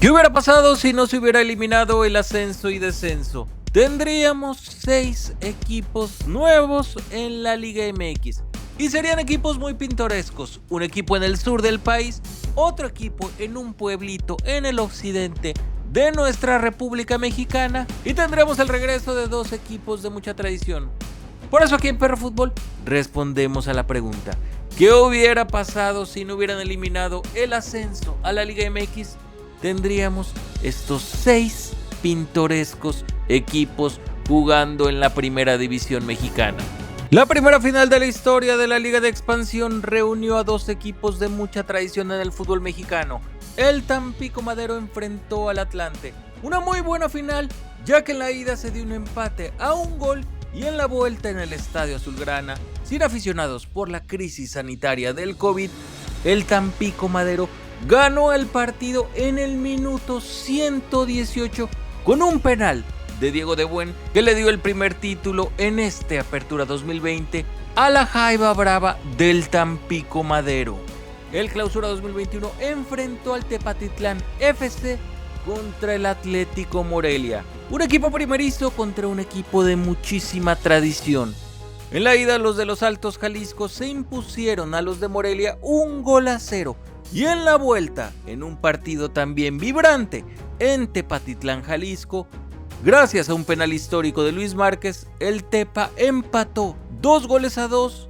¿Qué hubiera pasado si no se hubiera eliminado el ascenso y descenso? Tendríamos 6 equipos nuevos en la Liga MX y serían equipos muy pintorescos. Un equipo en el sur del país, otro equipo en un pueblito en el occidente de nuestra República Mexicana y tendremos el regreso de 2 equipos de mucha tradición. Por eso aquí en Perro Fútbol respondemos a la pregunta: ¿qué hubiera pasado si no hubieran eliminado el ascenso a la Liga MX? Tendríamos estos 6 pintorescos equipos jugando en la primera división mexicana. La primera final de la historia de la Liga de Expansión reunió a 2 equipos de mucha tradición en el fútbol mexicano. El Tampico Madero enfrentó al Atlante. Una muy buena final, ya que en la ida se dio un empate a 1 gol y en la vuelta en el Estadio Azulgrana, sin aficionados por la crisis sanitaria del COVID, el Tampico Madero ganó el partido en el minuto 118 con un penal de Diego de Buen que le dio el primer título en este Apertura 2020 a la Jaiba Brava del Tampico Madero. El Clausura 2021 enfrentó al Tepatitlán FC contra el Atlético Morelia, un equipo primerizo contra un equipo de muchísima tradición. En la ida los de los Altos Jalisco se impusieron a los de Morelia 1-0 y en la vuelta, en un partido también vibrante en Tepatitlán, Jalisco, gracias a un penal histórico de Luis Márquez, el Tepa empató 2-2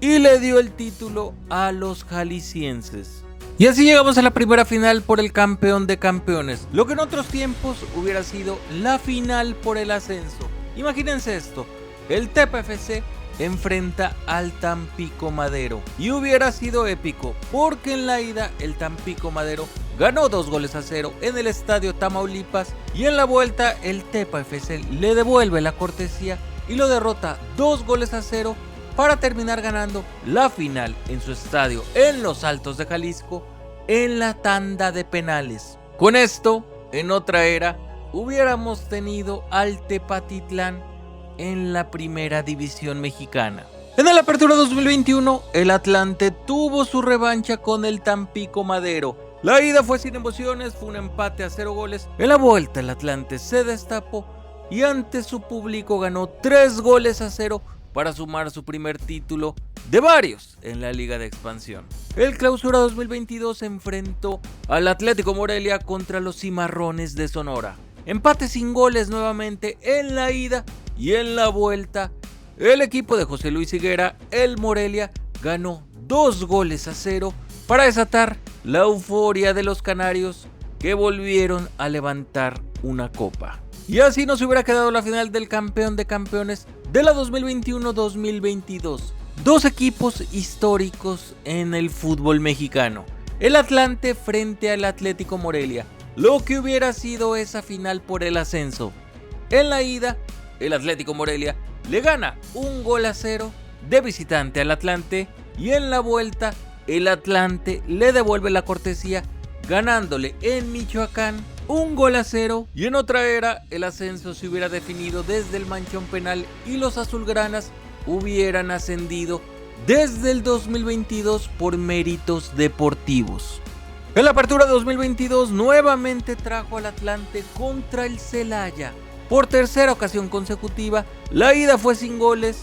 y le dio el título a los jaliscienses. Y así llegamos a la primera final por el campeón de campeones, lo que en otros tiempos hubiera sido la final por el ascenso. Imagínense esto: el Tepa FC enfrenta al Tampico Madero y hubiera sido épico porque en la ida el Tampico Madero ganó 2-0 en el Estadio Tamaulipas y en la vuelta el Tepa FC le devuelve la cortesía y lo derrota 2-0 para terminar ganando la final en su estadio en Los Altos de Jalisco en la tanda de penales. Con esto, en otra era, hubiéramos tenido al Tepatitlán en la primera división mexicana. En el Apertura 2021, el Atlante tuvo su revancha con el Tampico Madero. La ida fue sin emociones, fue un empate a 0 goles. En la vuelta el Atlante se destapó y ante su público ganó 3-0 para sumar su primer título de varios en la Liga de Expansión. El Clausura 2022 enfrentó al Atlético Morelia contra los Cimarrones de Sonora. Empate sin goles nuevamente en la ida y en la vuelta el equipo de José Luis Higuera, el Morelia, ganó 2-0 para desatar la euforia de los canarios que volvieron a levantar una copa. Y así nos hubiera quedado la final del campeón de campeones de la 2021-2022. 2 equipos históricos en el fútbol mexicano. El Atlante frente al Atlético Morelia, lo que hubiera sido esa final por el ascenso. En la ida, el Atlético Morelia le gana 1-0 de visitante al Atlante y en la vuelta el Atlante le devuelve la cortesía ganándole en Michoacán 1-0 y en otra era el ascenso se hubiera definido desde el manchón penal y los azulgranas hubieran ascendido desde el 2022 por méritos deportivos. En la Apertura 2022 nuevamente trajo al Atlante contra el Celaya. Por tercera ocasión consecutiva, la ida fue sin goles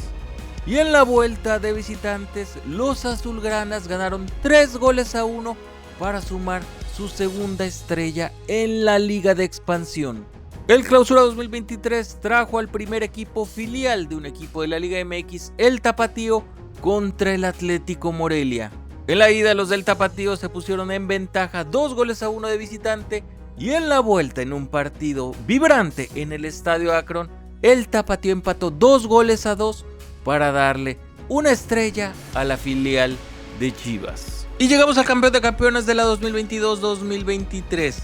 y en la vuelta de visitantes los azulgranas ganaron 3-1 para sumar su segunda estrella en la Liga de Expansión. El Clausura 2023 trajo al primer equipo filial de un equipo de la Liga MX, el Tapatío, contra el Atlético Morelia. En la ida los del Tapatío se pusieron en ventaja 2-1 de visitante y en la vuelta en un partido vibrante en el Estadio Akron, el Tapatío empató 2-2 para darle una estrella a la filial de Chivas. Y llegamos al campeón de campeones de la 2022-2023.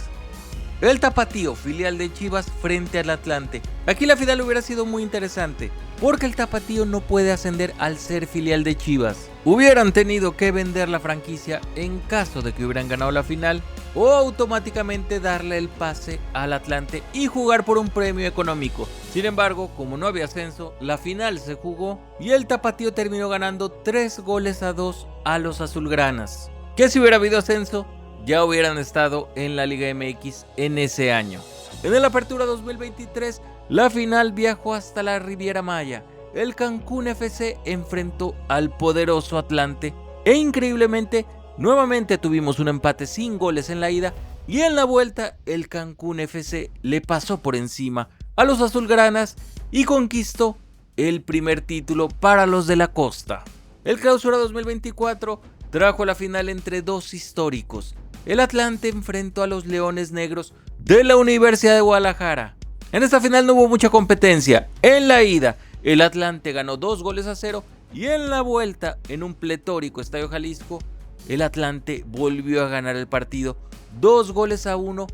El Tapatío, filial de Chivas, frente al Atlante. Aquí la final hubiera sido muy interesante, porque el Tapatío no puede ascender al ser filial de Chivas. Hubieran tenido que vender la franquicia en caso de que hubieran ganado la final, o automáticamente darle el pase al Atlante y jugar por un premio económico. Sin embargo, como no había ascenso, la final se jugó y el Tapatío terminó ganando 3-2 a los azulgranas. ¿Que si hubiera habido ascenso? ya hubieran estado en la Liga MX en ese año. En el Apertura 2023, la final viajó hasta la Riviera Maya. El Cancún FC enfrentó al poderoso Atlante e increíblemente, nuevamente tuvimos un empate sin goles en la ida y en la vuelta el Cancún FC le pasó por encima a los azulgranas y conquistó el primer título para los de la costa. El Clausura 2024 trajo la final entre dos históricos. El Atlante enfrentó a los Leones Negros de la Universidad de Guadalajara. En esta final no hubo mucha competencia. En la ida, el Atlante ganó 2-0 y en la vuelta, en un pletórico Estadio Jalisco, el Atlante volvió a ganar el partido 2-1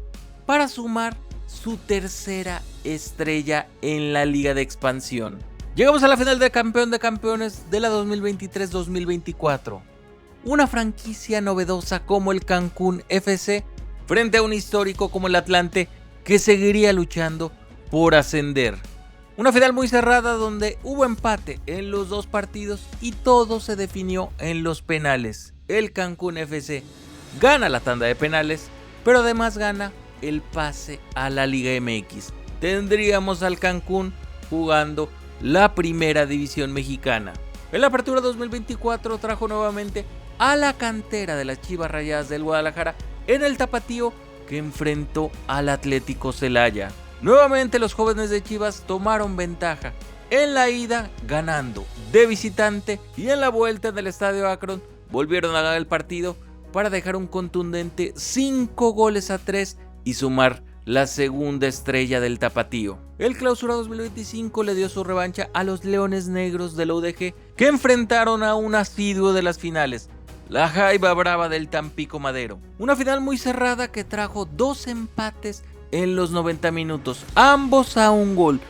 para sumar su tercera estrella en la Liga de Expansión. Llegamos a la final de campeón de campeones de la 2023-2024. Una franquicia novedosa como el Cancún FC frente a un histórico como el Atlante que seguiría luchando por ascender. Una final muy cerrada donde hubo empate en los dos partidos y todo se definió en los penales. El Cancún FC gana la tanda de penales, pero además gana el pase a la Liga MX. Tendríamos al Cancún jugando la primera división mexicana. En la Apertura 2024 trajo nuevamente a la cantera de las Chivas Rayadas del Guadalajara en el Tapatío que enfrentó al Atlético Celaya. Nuevamente los jóvenes de Chivas tomaron ventaja en la ida ganando de visitante y en la vuelta en el Estadio Akron volvieron a ganar el partido para dejar un contundente 5-3 y sumar la segunda estrella del Tapatío. El Clausura 2025 le dio su revancha a los Leones Negros de la UDG que enfrentaron a un asiduo de las finales, la Jaiba Brava del Tampico Madero. Una final muy cerrada que trajo 2 empates en los 90 minutos, ambos a un gol.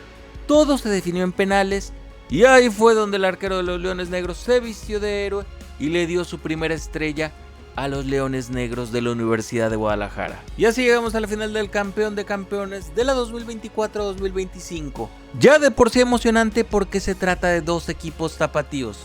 Todo se definió en penales y ahí fue donde el arquero de los Leones Negros se vistió de héroe y le dio su primera estrella a los Leones Negros de la Universidad de Guadalajara. Y así llegamos a la final del campeón de campeones de la 2024-2025. Ya de por sí emocionante porque se trata de dos equipos tapatíos.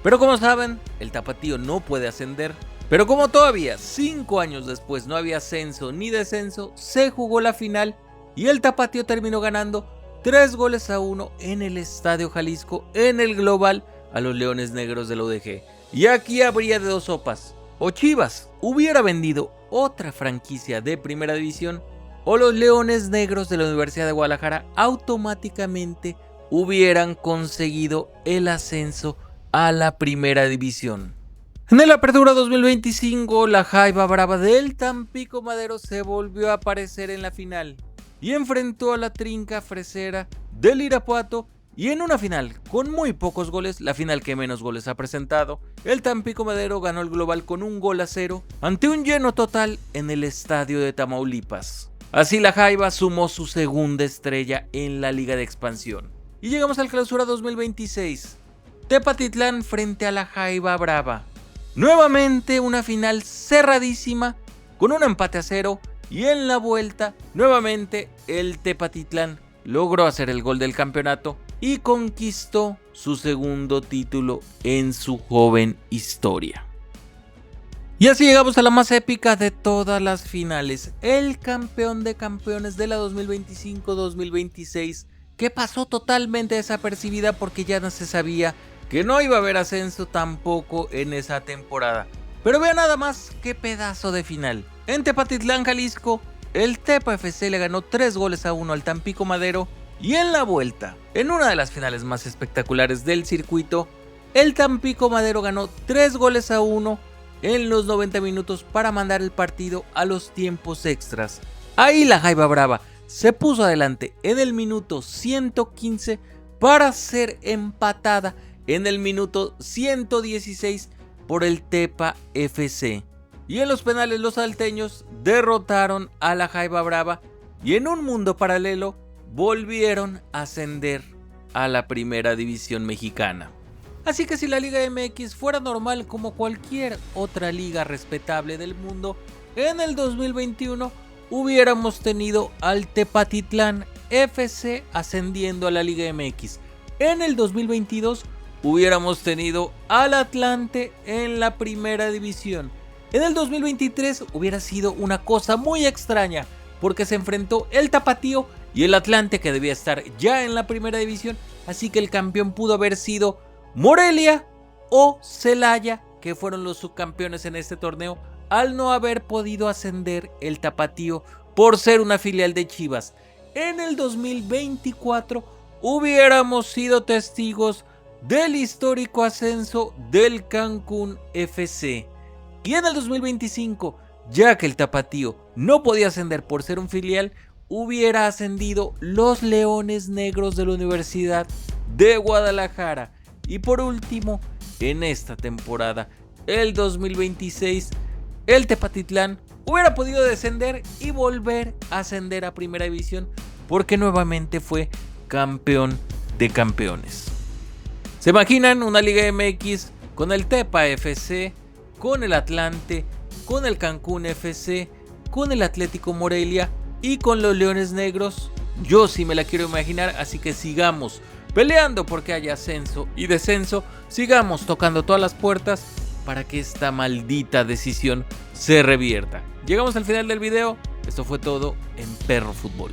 Pero como saben, el Tapatío no puede ascender. Pero como todavía 5 años después no había ascenso ni descenso, se jugó la final y el Tapatío terminó ganando 3-1 en el Estadio Jalisco en el global a los Leones Negros de la UDG. Y aquí habría de dos sopas: o Chivas hubiera vendido otra franquicia de primera división, o los Leones Negros de la Universidad de Guadalajara automáticamente hubieran conseguido el ascenso a la primera división. En el Apertura 2025, la Jaiba Brava del Tampico Madero se volvió a aparecer en la final y enfrentó a la Trinca Fresera del Irapuato. Y en una final con muy pocos goles, la final que menos goles ha presentado, el Tampico Madero ganó el global con 1-0 ante un lleno total en el estadio de Tamaulipas. Así la Jaiba sumó su segunda estrella en la Liga de Expansión. Y llegamos al Clausura 2026. Tepatitlán frente a la Jaiba Brava. Nuevamente una final cerradísima con un empate a 0 y en la vuelta nuevamente el Tepatitlán logró hacer el gol del campeonato y conquistó su segundo título en su joven historia. Y así llegamos a la más épica de todas las finales, el campeón de campeones de la 2025-2026, que pasó totalmente desapercibida porque ya no se sabía que no iba a haber ascenso tampoco en esa temporada. Pero vean nada más qué pedazo de final. En Tepatitlán, Jalisco, el Tepa FC le ganó 3-1 al Tampico Madero. Y en la vuelta, en una de las finales más espectaculares del circuito, el Tampico Madero ganó 3-1 en los 90 minutos para mandar el partido a los tiempos extras. Ahí la Jaiba Brava se puso adelante en el minuto 115 para ser empatada en el minuto 116 por el Tepa FC. Y en los penales los salteños derrotaron a la Jaiba Brava y en un mundo paralelo volvieron a ascender a la primera división mexicana. Así que si la Liga MX fuera normal como cualquier otra liga respetable del mundo, en el 2021 hubiéramos tenido al Tepatitlán FC ascendiendo a la Liga MX. En el 2022 hubiéramos tenido al Atlante en la primera división. En el 2023 hubiera sido una cosa muy extraña, porque se enfrentó el Tapatío y el Atlante, que debía estar ya en la primera división, así que el campeón pudo haber sido Morelia o Celaya, que fueron los subcampeones en este torneo, al no haber podido ascender el Tapatío por ser una filial de Chivas. En el 2024 hubiéramos sido testigos del histórico ascenso del Cancún FC. Y en el 2025, ya que el Tapatío no podía ascender por ser un filial, hubiera ascendido los Leones Negros de la Universidad de Guadalajara. Y por último, en esta temporada, el 2026, el Tepatitlán hubiera podido descender y volver a ascender a Primera División, porque nuevamente fue campeón de campeones. ¿Se imaginan una Liga MX con el Tepa FC, con el Atlante, con el Cancún FC, con el Atlético Morelia y con los Leones Negros? Yo sí me la quiero imaginar, así que sigamos peleando porque haya ascenso y descenso, sigamos tocando todas las puertas para que esta maldita decisión se revierta. Llegamos al final del video, esto fue todo en Perro Fútbol.